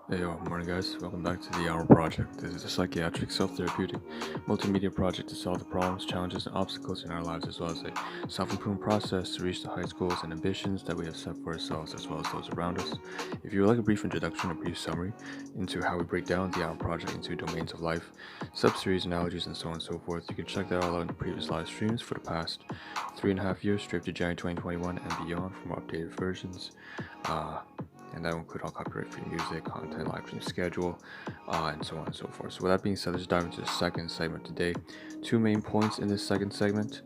Hey yo, morning guys. Welcome back to the Ahn Rho Project. This is a psychiatric, self-therapeutic, multimedia project to solve the problems, challenges, and obstacles in our lives, as well as a self-improvement process to reach the highest goals and ambitions that we have set for ourselves, as well as those around us. If you would like a brief introduction or brief summary into how we break down the Ahn Rho Project into domains of life, sub-series, analogies, and so on and so forth, you can check that all out in the previous live streams for the past 3.5 years, straight to January 2021 and beyond for more updated versions. Uh, and that will include all copyright-free music, content, live stream schedule, and so on and so forth. So with that being said, let's dive into the second segment today. Two main points in this second segment.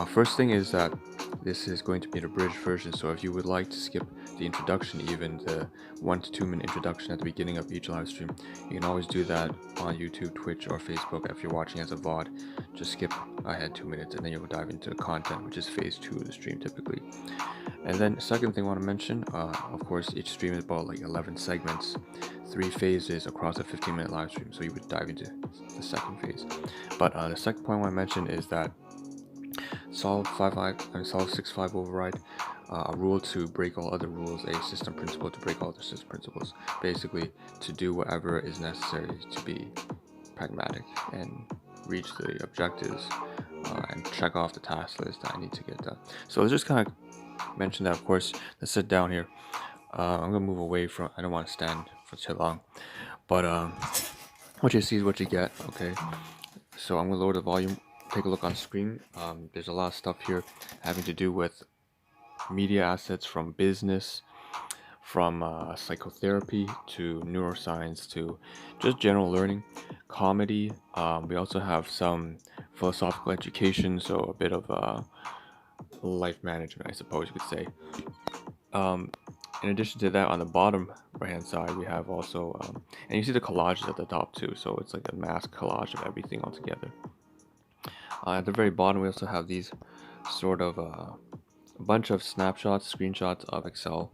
First thing is that this is going to be an abridged version, so if you would like to skip the introduction, even the 1 to 2 minute introduction at the beginning of each live stream, you can always do that on YouTube, Twitch, or Facebook. If you're watching as a VOD, just skip ahead 2 minutes and then you'll dive into the content, which is phase 2 of the stream typically. And then second thing I want to mention, of course, each stream is about like 11 segments, 3 phases across a 15-minute live stream. So you would dive into the second phase. But the second point I want to mention is that solve 6-5 override, a rule to break all other rules, a system principle to break all other system principles. Basically, to do whatever is necessary to be pragmatic and reach the objectives and check off the task list that I need to get done. So let's just kind of mention that. Of course, let's sit down here. I'm gonna move away from. I don't want to stand for too long, but what you see is what you get. Okay, so I'm gonna lower the volume. Take a look on screen. There's a lot of stuff here having to do with media assets from business, from psychotherapy to neuroscience to just general learning, comedy. We also have some philosophical education, so a bit of life management, I suppose you could say. Um, in addition to that, on the bottom right hand side, we have also, and you see the collages at the top too, so it's like a mass collage of everything all together. At the very bottom, we also have these sort of a bunch of snapshots, screenshots of Excel,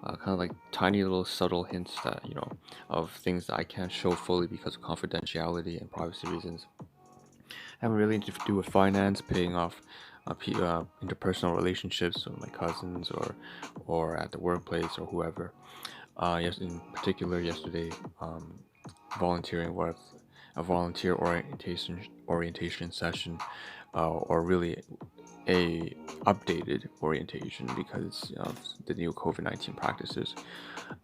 kind of like tiny little subtle hints that, of things that I can't show fully because of confidentiality and privacy reasons. Having really to do with finance, paying off interpersonal relationships with my cousins or at the workplace or whoever. Yes, in particular, yesterday, volunteering with a volunteer orientation session, or really a updated orientation because of the new COVID-19 practices,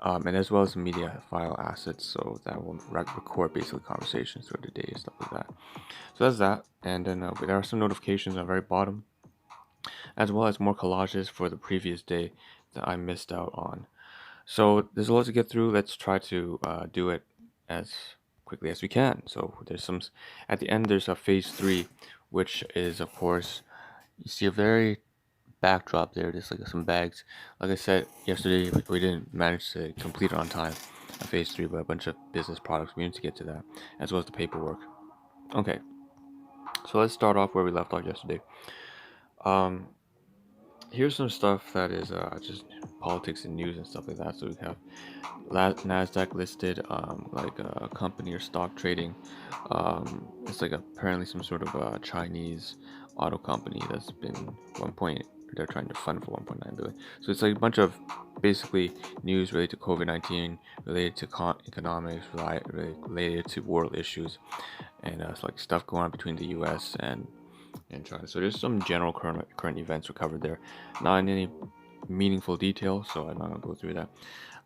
and as well as media file assets, so that will record basically conversations throughout the day and stuff like that. So that's that, and then there are some notifications on the very bottom, as well as more collages for the previous day that I missed out on. So there's a lot to get through. Let's try to do it as quickly as we can. So there's some, at the end, there's a phase 3, which is, of course, you see a very backdrop there. There's like some bags. Like I said yesterday, we didn't manage to complete it on time, a phase 3, but a bunch of business products. We need to get to that, as well as the paperwork. Okay, so let's start off where we left off yesterday. Um, Here's some stuff that is just politics and news and stuff like that. So we have Nasdaq listed, like a company or stock trading. It's like apparently some sort of Chinese auto company that's been 1 point. They're trying to fund for 1.9 billion. So it's like a bunch of basically news related to COVID-19, related to economics, related to world issues, and it's like stuff going on between the U.S. and China. So there's some general current events we covered there, not in any meaningful detail, so I'm not gonna go through that.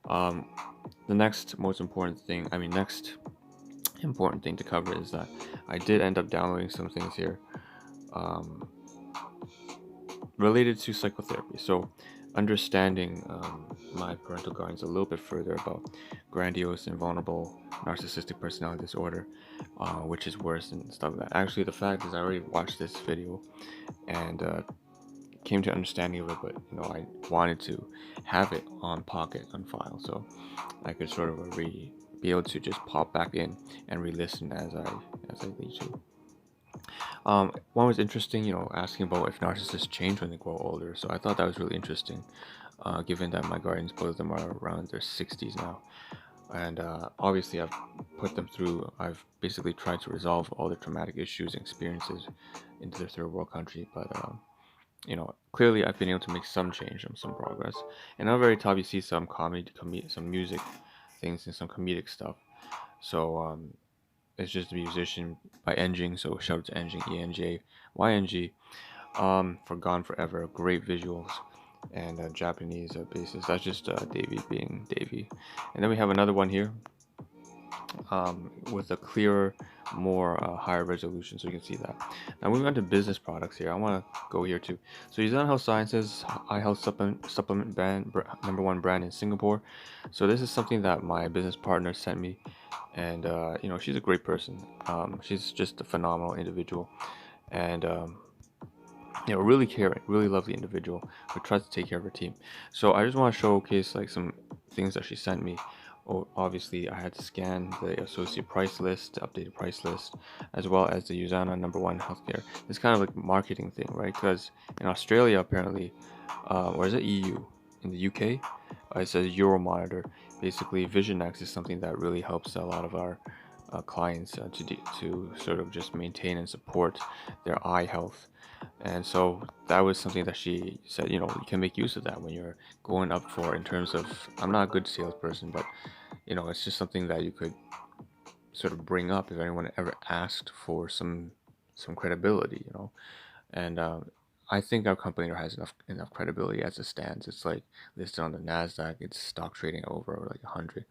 Um, the next important thing to cover is that I did end up downloading some things here um, related to psychotherapy. So understanding my parental guidance a little bit further about grandiose and vulnerable narcissistic personality disorder, which is worse and stuff like that. Actually, the fact is I already watched this video and came to understanding of it, but I wanted to have it on pocket on file so I could sort of be able to just pop back in and re-listen as I need to. One was interesting, asking about if narcissists change when they grow older. So I thought that was really interesting, given that my guardians, both of them, are around their 60s now, and obviously I've basically tried to resolve all the traumatic issues and experiences into their third world country, but clearly I've been able to make some change and some progress. And on the very top, you see some comedy, some music things and some comedic stuff. So it's just a musician by Enjing. So shout out to Enjing, ENJYNG. For Gone Forever, great visuals, and Japanese bassist. That's just Davey being Davey. And then we have another one here with a clearer, more higher resolution, so you can see that. Now moving on to business products here, I want to go here too. So Uzan Health Sciences, eye health supplement brand, #1 brand in Singapore. So this is something that my business partner sent me, and she's a great person. She's just a phenomenal individual, and really caring, really lovely individual who tries to take care of her team. So I just want to showcase like some things that she sent me. Obviously, I had to scan the associate price list, the updated price list, as well as the Usana #1 healthcare. It's kind of like a marketing thing, right? Because in Australia, apparently, or is it EU? In the UK, it says Euromonitor. Basically, Vision X is something that really helps a lot of our clients to sort of just maintain and support their eye health. And so that was something that she said, you can make use of that when you're going up for, in terms of, I'm not a good salesperson, but it's just something that you could sort of bring up if anyone ever asked for some credibility. And I think our company has enough credibility as it stands. It's like listed on the Nasdaq. It's stock trading over like 100,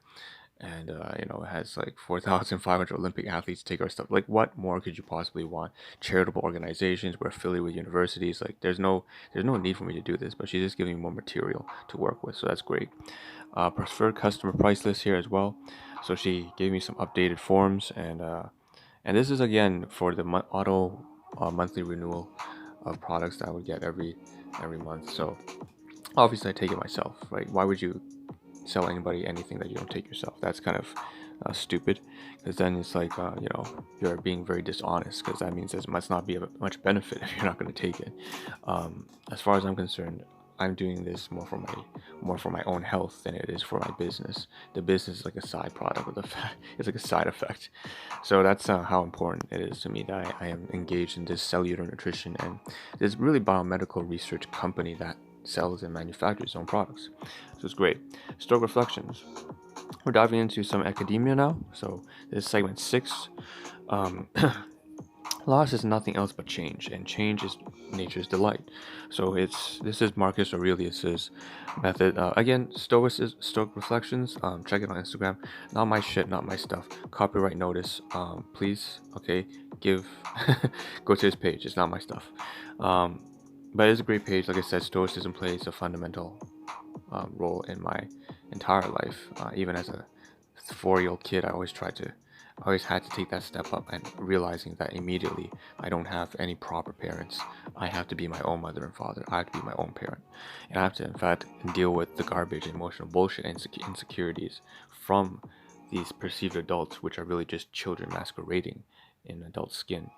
and it has like 4,500 Olympic athletes take our stuff. Like, what more could you possibly want? Charitable organizations, we're affiliated with universities. Like, there's no need for me to do this, but she's just giving me more material to work with, so that's great. Preferred customer price list here as well. So she gave me some updated forms, and this is again for the auto monthly renewal of products that I would get every month. So obviously I take it myself, right? Why would you sell anybody anything that you don't take yourself? That's kind of stupid, because then it's like you're being very dishonest, because that means there must not be much benefit if you're not going to take it. As far as I'm concerned, I'm doing this more for my own health than it is for my business. The business is like a side product of the fact. It's like a side effect. So that's how important it is to me that I am engaged in this cellular nutrition and this really biomedical research company that sells and manufactures its own products. So it's great. Stroke reflections. We're diving into some academia now. So this is segment 6. Um, Loss is nothing else but change, and change is nature's delight. So this is Marcus Aurelius's method. Again, Stoic Reflections. Check it on Instagram. Not my shit, not my stuff. Copyright notice. Please, okay, give go to his page. It's not my stuff. But it's a great page. Like I said, Stoicism plays a fundamental role in my entire life. Even as a 4-year-old kid, I always had to take that step up, and realizing that immediately I don't have any proper parents. I have to be my own mother and father. I have to be my own parent, and I have to, in fact, deal with the garbage, emotional bullshit, and insecurities from these perceived adults, which are really just children masquerading in adult skin.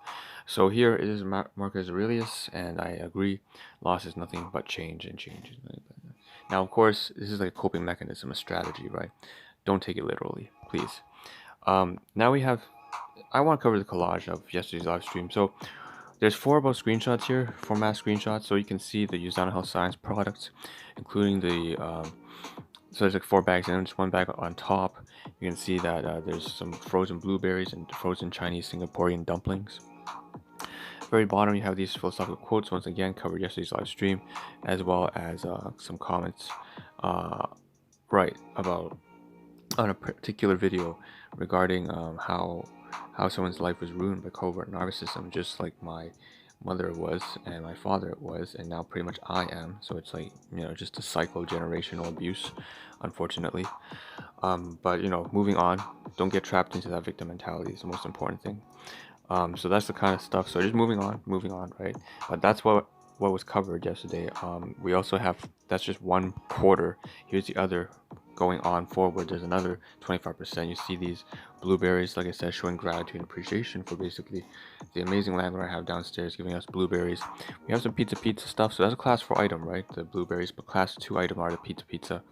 So here it is Marcus Aurelius, and I agree. Loss is nothing but change, and change is nothing but. Now, of course, this is like a coping mechanism, a strategy, right? Don't take it literally, please. Now we have, I want to cover the collage of yesterday's live stream. So there's 4 about screenshots here, format screenshots, so you can see the Usana Health Science products, including the, so there's like 4 bags and just 1 bag on top. You can see that there's some frozen blueberries and frozen Chinese Singaporean dumplings. Very bottom, you have these philosophical quotes, once again covered yesterday's live stream, as well as some comments, right, about on a particular video regarding how someone's life was ruined by covert narcissism, just like my mother was and my father was, and now pretty much I am. So it's like, just a cycle, generational abuse, unfortunately. But moving on, don't get trapped into that victim mentality is the most important thing. So that's the kind of stuff. So just moving on, right? But that's what was covered yesterday. We also have, that's just 1/4. Here's the other going on forward. There's another 25%. You see these blueberries, like I said, showing gratitude and appreciation for basically the amazing landlord I have downstairs giving us blueberries. We have some pizza stuff. So that's a class 4 item, right? The blueberries. But class 2 item are the pizza,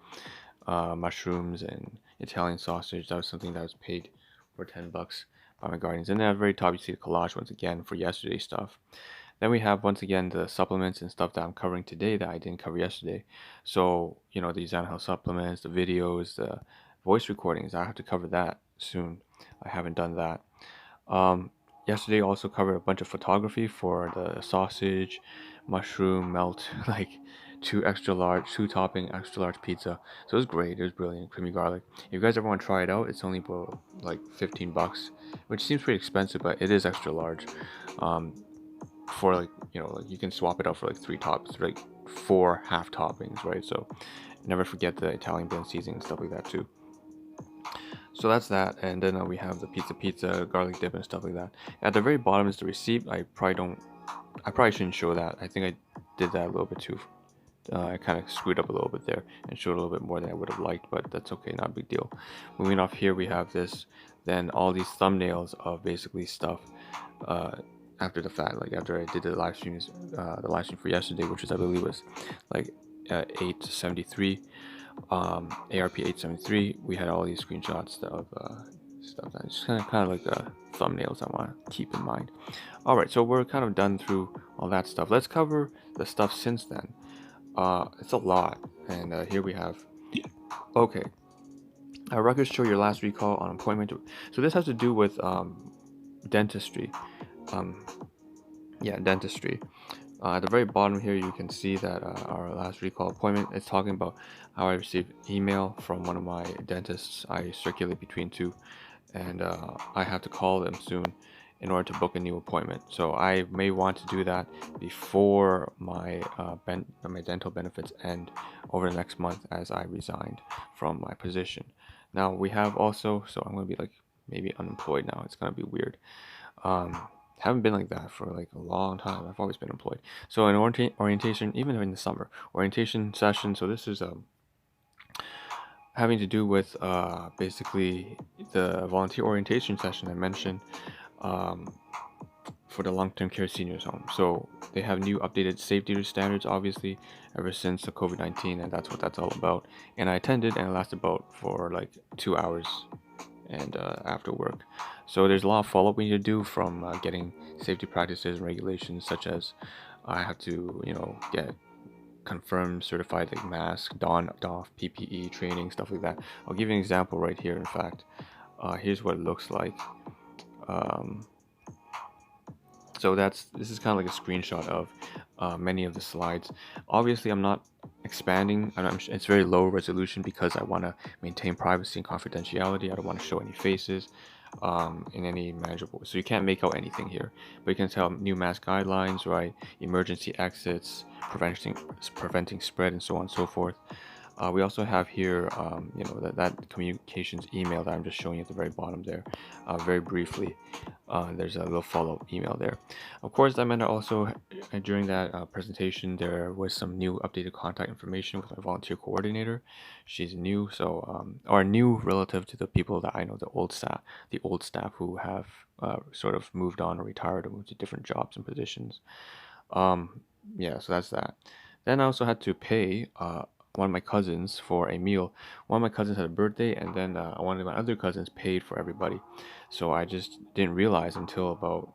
mushrooms and Italian sausage. That was something that was paid for $10 by my guardians. And then at the very top, you see the collage once again for yesterday's stuff. Then we have, once again, the supplements and stuff that I'm covering today that I didn't cover yesterday. So, these animal health supplements, the videos, the voice recordings. I have to cover that soon. I haven't done that. Um, Yesterday also covered a bunch of photography for the sausage, mushroom melt, like two topping extra large pizza. So it was great. It was brilliant, creamy garlic. If you guys ever want to try it out, it's only about like $15, which seems pretty expensive, but it is extra large. Um, for like like you can swap it out for like three tops, like four half toppings, right? So never forget the Italian blend seasoning and stuff like that too. So that's that, and then we have the pizza, garlic dip, and stuff like that. At the very bottom is the receipt. I probably shouldn't show that. I think I did that a little bit too. I kind of screwed up a little bit there and showed a little bit more than I would have liked, but that's okay, not a big deal. Moving off here, we have this, then all these thumbnails of basically stuff uh, after the fact, like after I did the live stream for yesterday, which is I believe was like 873. ARP 873, we had all these screenshots of stuff that just kind of like thumbnails I want to keep in mind. All right, so we're kind of done through all that stuff. Let's cover the stuff since then. It's a lot, and here we have. Okay, records show your last recall on appointment. So this has to do with dentistry. Dentistry. At the very bottom here, you can see that our last recall appointment is talking about how I received email from one of my dentists I circulate between two, and I have to call them soon in order to book a new appointment. So I may want to do that before my my dental benefits end over the next month, as I resigned from my position. Now we have also, so I'm going to be like maybe unemployed now. It's going to be weird. Haven't been like that for like a long time. I've always been employed. So in orientation, even in the summer, orientation session. So this is having to do with basically the volunteer orientation session I mentioned for the long-term care seniors home. So they have new updated safety standards, obviously, ever since the COVID-19, and that's what that's all about. And I attended, and it lasted about for like 2 hours and after work. So there's a lot of follow-up we need to do from getting safety practices and regulations, such as I have to get confirmed certified like mask, don off PPE training, stuff like that. I'll give you an example right here. In fact, here's what it looks like. So this is kind of like a screenshot of many of the slides. Obviously, I'm not expanding. It's very low resolution because I want to maintain privacy and confidentiality. I don't want to show any faces in any manageable way. So you can't make out anything here, but you can tell new mask guidelines, right? Emergency exits, preventing spread, and so on and so forth. We also have here, that communications email that I'm just showing you at the very bottom there, very briefly. There's a little follow-up email there. Of course, I meant also during that presentation, there was some new updated contact information with my volunteer coordinator. She's new, so or new relative to the people that I know, the old staff who have sort of moved on or retired or moved to different jobs and positions. Yeah, so that's that. Then I also had to pay one of my cousins for a meal. One of my cousins had a birthday, and then one of my other cousins paid for everybody. So I just didn't realize until about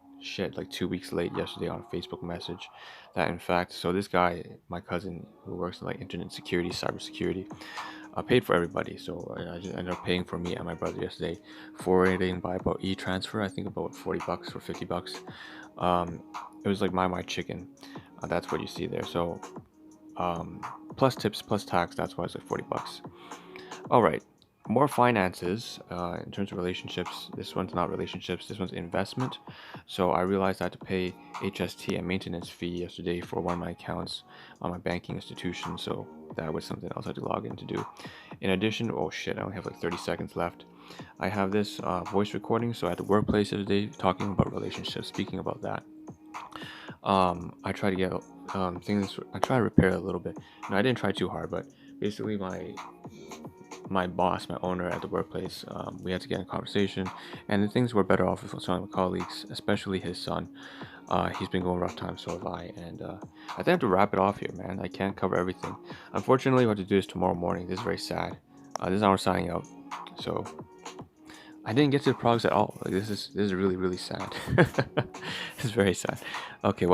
like 2 weeks late yesterday on a Facebook message that in fact, so this guy, my cousin who works in like internet security, cybersecurity, paid for everybody. So I just ended up paying for me and my brother yesterday, forwarding by about e-transfer. I think about $40 or $50. It was like my chicken. That's what you see there. So plus tips plus tax, that's why it's like $40. All right, more finances in terms of relationships. This one's not relationships, this one's investment. So I realized I had to pay HST and maintenance fee yesterday for one of my accounts on my banking institution. So that was something else I had to log in to do. In addition, oh shit, I only have like 30 seconds left. I have this voice recording. So at the workplace today, talking about relationships, speaking about that. I try to get things. I try to repair it a little bit. No, I didn't try too hard, but basically my boss, my owner at the workplace, we had to get in a conversation, and things were better off with some of my colleagues, especially his son. He's been going rough times, so have I, and I think I have to wrap it off here, man. I can't cover everything. Unfortunately, what to do is tomorrow morning. This is very sad. This is how we're signing out. So I didn't get to the progs at all. Like this is really really sad. It's very sad. Okay, well.